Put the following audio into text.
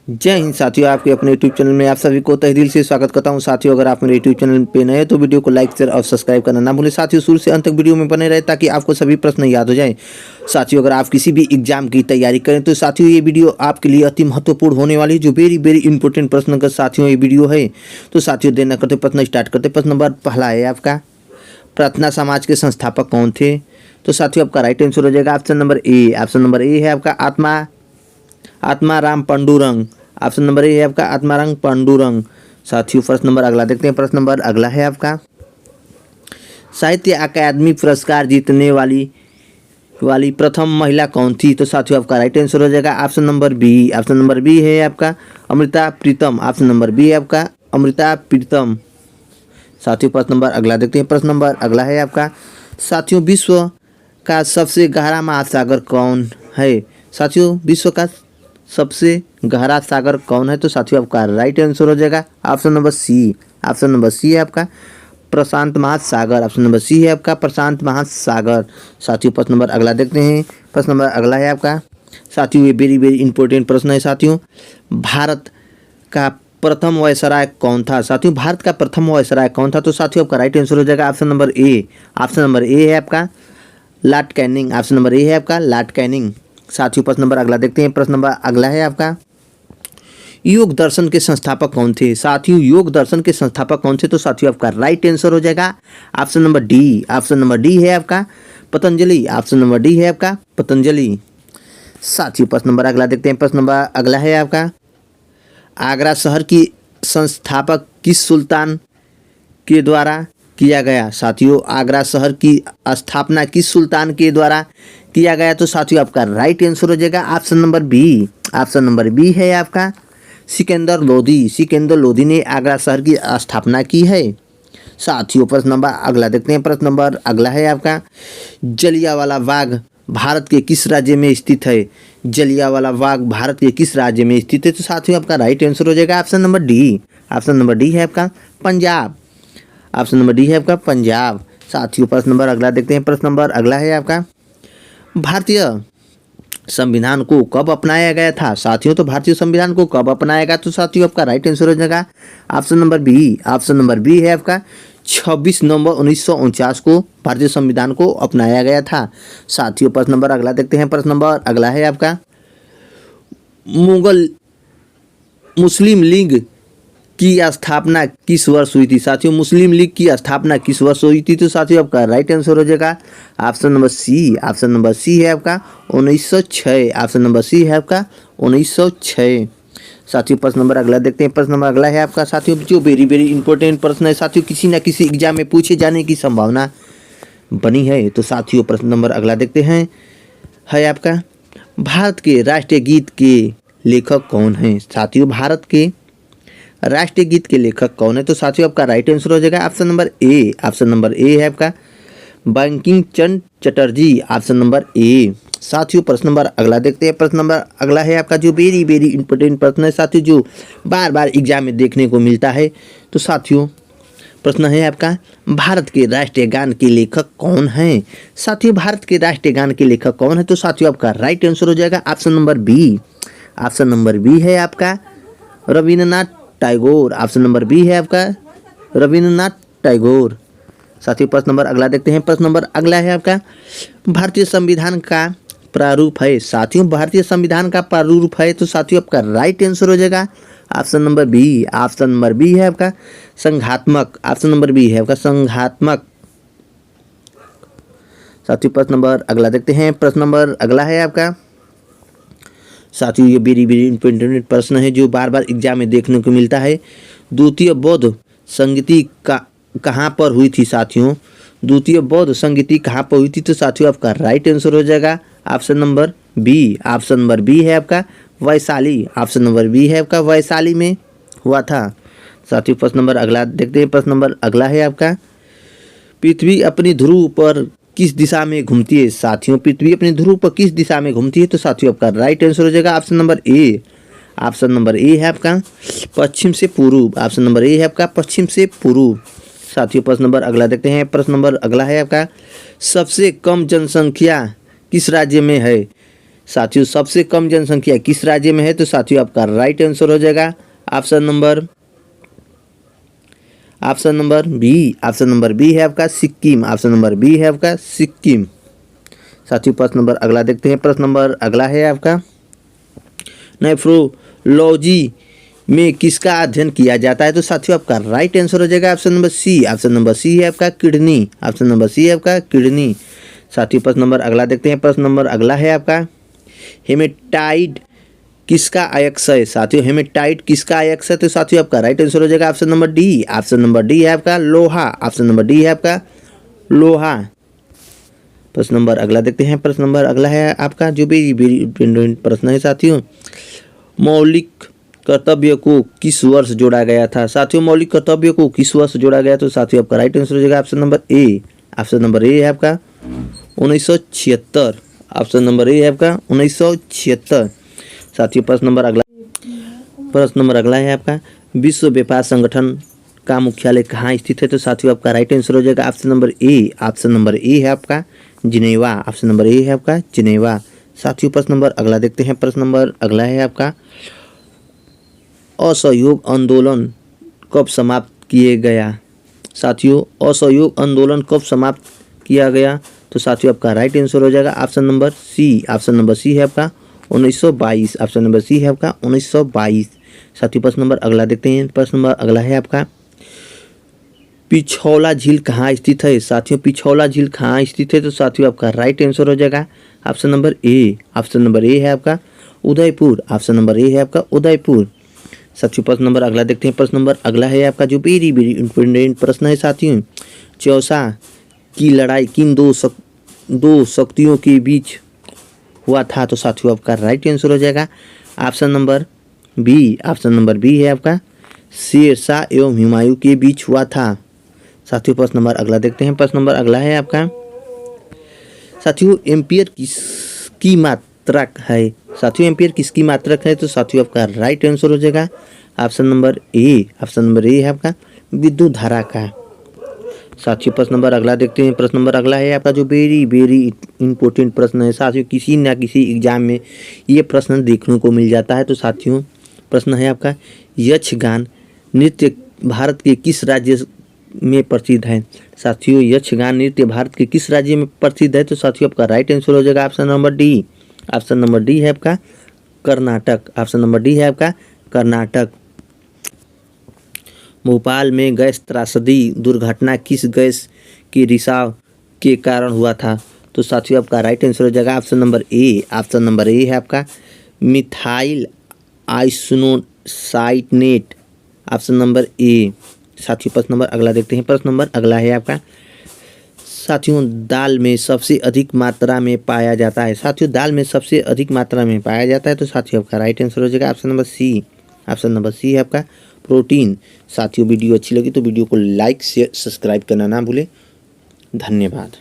जय हिंद साथियों, आपके अपने यूट्यूब चैनल में आप सभी को तहे दिल से स्वागत करता हूं। साथियों, अगर आप मेरे यूट्यूब चैनल पे नए हैं तो वीडियो को लाइक शेयर और सब्सक्राइब करना ना भूलें। साथियों, शुरू से अंत तक वीडियो में बने रहे ताकि आपको सभी प्रश्न याद हो जाएं। साथियों, अगर आप किसी भी एग्जाम की तैयारी करें तो साथियों ये वीडियो आपके लिए अति महत्वपूर्ण होने वाली है, जो वेरी वेरी इंपॉर्टेंट प्रश्न का साथियों ये वीडियो है। तो साथियों, देर न करते प्रश्न स्टार्ट करते। प्रश्न नंबर पहला है आपका, प्रार्थना समाज के संस्थापक कौन थे? तो साथियों आपका राइट आंसर हो जाएगा option number A. Option number A है आपका Atmaram Pandurang. Option number A है आपका आत्माराम पांडुरंग। साथियों, प्रश्न नंबर अगला देखते हैं। प्रश्न नंबर अगला है आपका, साहित्य अकादमी पुरस्कार जीतने वाली प्रथम महिला कौन थी? तो साथियों आपका राइट आंसर हो जाएगा option number B. Option number B है आपका Amrita Pritam. Option number B है आपका अमृता प्रीतम। साथियों, प्रश्न नंबर अगला देखते हैं। प्रश्न नंबर अगला है आपका, साथियों विश्व का सबसे गहरा महासागर कौन है? साथियों, विश्व का सबसे गहरा सागर कौन है? तो साथियों आपका राइट आंसर हो जाएगा option number C. Option number C है आपका प्रशांत महासागर। ऑप्शन नंबर सी है आपका प्रशांत महासागर। साथियों, प्रश्न नंबर अगला देखते हैं। प्रश्न नंबर अगला है आपका, साथियों ये वेरी वेरी इंपॉर्टेंट प्रश्न है। साथियों, भारत का प्रथम वायसराय कौन था? साथियों, भारत का प्रथम वायसराय कौन था? तो साथियों आपका राइट आंसर हो जाएगा option number A. Option number A है आपका Lord Canning. Option number A है आपका लॉर्ड कैनिंग। साथियों, प्रश्न नंबर अगला देखते हैं। प्रश्न नंबर अगला है आपका, योग दर्शन के संस्थापक कौन थे? साथियों, योग दर्शन के संस्थापक कौन थे? तो साथियों आपका राइट आंसर हो जाएगा option number D. Option number D है आपका पतंजलि। ऑप्शन नंबर डी है आपका पतंजलि। साथियों, प्रश्न नंबर अगला देखते हैं। प्रश्न नंबर अगला है आपका, आगरा शहर की संस्थापक किस सुल्तान के द्वारा किया गया? साथियों, आगरा शहर की स्थापना किस सुल्तान के द्वारा किया गया? तो साथियों आपका राइट आंसर हो जाएगा option number B. Option number B है आपका सिकंदर लोदी। सिकंदर लोदी ने आगरा शहर की स्थापना की है। साथियों, प्रश्न नंबर अगला देखते हैं। प्रश्न नंबर अगला है आपका, जलियांवाला बाग भारत के किस राज्य में स्थित है? जलियांवाला बाग भारत के किस राज्य में स्थित है? तो साथियों आपका राइट आंसर हो जाएगा option number D. Option number D है आपका पंजाब। ऑप्शन नंबर डी है आपका पंजाब। साथियों, प्रश्न नंबर अगला देखते हैं। प्रश्न नंबर अगला है आपका, भारतीय संविधान को कब अपनाया गया था? साथियों, तो भारतीय संविधान को कब अपनाया गया? तो साथियों आपका राइट आंसर हो जाएगा option number B. Option number B है आपका 26 नवंबर 1949 को भारतीय संविधान को अपनाया गया था। साथियों, प्रश्न नंबर अगला देखते हैं। प्रश्न नंबर अगला है आपका, मुस्लिम लीग की स्थापना किस वर्ष हुई थी? साथियों, मुस्लिम लीग की स्थापना किस वर्ष हुई थी? तो साथियों आपका राइट आंसर हो जाएगा option number C. Option number C है आपका 1906। ऑप्शन नंबर सी है आपका 1906। साथियों, प्रश्न नंबर अगला देखते हैं। प्रश्न नंबर अगला है आपका, साथियों जो वेरी वेरी इंपॉर्टेंट प्रश्न है, साथियों किसी न किसी एग्जाम में पूछे जाने की संभावना बनी है। तो साथियों, प्रश्न नंबर अगला देखते हैं, है आपका, भारत के राष्ट्रीय गीत के लेखक कौन हैं? साथियों, भारत के राष्ट्रीय गीत के लेखक कौन है? तो साथियों आपका राइट आंसर हो जाएगा option number A. Option number A है आपका Bankim Chandra Chatterjee. Option number A. साथियों, प्रश्न नंबर अगला देखते हैं। प्रश्न नंबर अगला है आपका, जो वेरी वेरी इंपॉर्टेंट प्रश्न है साथियों, जो बार बार एग्जाम में देखने को मिलता है। तो साथियों, प्रश्न है आपका, भारत के राष्ट्रीय गान के लेखक कौन हैं? साथियों, भारत के राष्ट्रीय गान के लेखक कौन है? तो साथियों आपका राइट आंसर हो जाएगा option number B. Option number B है आपका Rabindranath Tagore. Option number B है आपका रविन्द्रनाथ टैगोर। साथियों, प्रश्न नंबर अगला देखते हैं। प्रश्न नंबर अगला है आपका, भारतीय संविधान का प्रारूप है? साथियों, भारतीय संविधान का प्रारूप है? तो साथियों आपका राइट आंसर हो जाएगा option number B. Option number B है आपका संघात्मक। ऑप्शन नंबर बी है आपका संघात्मक। साथियों, प्रश्न नंबर अगला देखते हैं। प्रश्न नंबर अगला है आपका, साथियों ये वेरी वेरी इंपॉर्टेंट प्रश्न है, जो बार बार एग्जाम में देखने को मिलता है। द्वितीय बौद्ध संगीति कहाँ पर हुई थी? साथियों, द्वितीय बौद्ध संगीति कहाँ पर हुई थी? तो साथियों आपका राइट आंसर हो जाएगा option number B. Option number B है आपका वैशाली। ऑप्शन नंबर बी है आपका वैशाली में हुआ था। साथियों, प्रश्न नंबर अगला देखते हैं। प्रश्न नंबर अगला है आपका, पृथ्वी अपनी ध्रुव पर किस दिशा में घूमती है? साथियों, पृथ्वी अपने ध्रुव पर किस दिशा में घूमती है? तो साथियों आपका राइट आंसर हो जाएगा option number A. Option number A है आपका पश्चिम से पूर्व। ऑप्शन नंबर ए है आपका पश्चिम से पूर्व। साथियों, प्रश्न नंबर अगला देखते हैं। प्रश्न नंबर अगला है आपका, सबसे कम जनसंख्या किस राज्य में है? साथियों सबसे कम जनसंख्या किस राज्य में है? तो साथियों आपका राइट आंसर हो जाएगा option number B. Option number B है आपका सिक्किम। ऑप्शन नंबर बी है आपका सिक्किम। साथियों प्रश्न नंबर अगला देखते हैं। प्रश्न नंबर अगला है आपका नेफ्रोलॉजी में किसका अध्ययन किया जाता है? तो साथियों आपका राइट आंसर हो जाएगा option number C. Option number C है आपका किडनी। ऑप्शन नंबर सी है आपका किडनी। साथियों प्रश्न नंबर अगला देखते हैं। प्रश्न नंबर अगला है आपका हेमेटाइट किसका अयस्क है? साथियों हेमेटाइट किसका अयस्क है? तो साथियों आपका राइट आंसर हो जाएगा option number D. Option number D है आपका लोहा। ऑप्शन नंबर डी है आपका लोहा। प्रश्न नंबर अगला देखते हैं। प्रश्न नंबर अगला है आपका जो भी प्रश्न है साथियों, मौलिक कर्तव्य को किस वर्ष जोड़ा गया था? साथियों मौलिक कर्तव्य को किस वर्ष जोड़ा गया? तो साथियों आपका राइट आंसर हो जाएगा option number A. Option number A है आपका 1976। ऑप्शन नंबर ए है आपका 1976। साथियों प्रश्न नंबर अगला है आपका विश्व व्यापार संगठन का मुख्यालय कहाँ स्थित है? तो साथियों आपका राइट आंसर हो जाएगा option number A. Option number A है आपका जिनेवा। ऑप्शन नंबर ए है आपका जिनेवा। साथियों प्रश्न नंबर अगला देखते हैं। प्रश्न नंबर अगला है आपका असहयोग आंदोलन कब समाप्त किए गया? साथियों असहयोग आंदोलन कब समाप्त किया गया? तो साथियों आपका राइट आंसर हो जाएगा option number C. Option number C है आपका 1922। ऑप्शन नंबर सी है आपका 1922। साथियों प्रश्न नंबर अगला देखते हैं। प्रश्न नंबर अगला है आपका पिछौला झील कहाँ स्थित है? साथियों पिछौला झील कहाँ स्थित है? तो साथियों आपका राइट आंसर हो जाएगा option number A. Option number A है आपका उदयपुर। ऑप्शन नंबर ए है आपका उदयपुर। साथियों प्रश्न नंबर अगला देखते हैं। प्रश्न नंबर अगला है आपका जो वेरी वेरी इंपॉर्टेंट प्रश्न है साथियों, चौसा की लड़ाई किन दो शक्तियों के बीच हुआ था? तो साथियों आपका राइट आंसर हो जाएगा option number B. Option number B है आपका शेरशाह एवं हुमायूं के बीच हुआ था। साथियों प्रश्न नंबर अगला देखते हैं। प्रश्न नंबर अगला है आपका साथियों एम्पियर किसकी मात्रक है? साथियों एम्पियर किसकी मात्रक है? तो साथियों आपका राइट आंसर हो जाएगा option number A. Option number A है आपका विद्युत धारा का। साथियों प्रश्न नंबर अगला देखते हैं। प्रश्न नंबर अगला है आपका जो वेरी वेरी इंपॉर्टेंट प्रश्न है साथियों, किसी ना किसी एग्जाम में ये प्रश्न देखने को मिल जाता है। तो साथियों प्रश्न है आपका यक्षगान नृत्य भारत के किस राज्य में प्रसिद्ध है? साथियों यक्षगान नृत्य भारत के किस राज्य में प्रसिद्ध है? तो साथियों आपका राइट आंसर हो जाएगा option number D. Option number D है आपका कर्नाटक। ऑप्शन नंबर डी है आपका कर्नाटक। भोपाल में गैस त्रासदी दुर्घटना किस गैस के रिसाव के कारण हुआ था? तो साथियों आपका राइट आंसर हो जाएगा option number A. Option number A है आपका methyl isocyanate. Option number A. साथियों प्रश्न नंबर अगला देखते हैं। प्रश्न नंबर अगला है आपका साथियों दाल में सबसे अधिक मात्रा में पाया जाता है? साथियों दाल में सबसे अधिक मात्रा में पाया जाता है। तो साथियों आपका राइट आंसर हो जाएगा option number C. Option number C है आपका प्रोटीन। साथियों वीडियो अच्छी लगी तो वीडियो को लाइक शेयर सब्सक्राइब करना ना भूलें। धन्यवाद।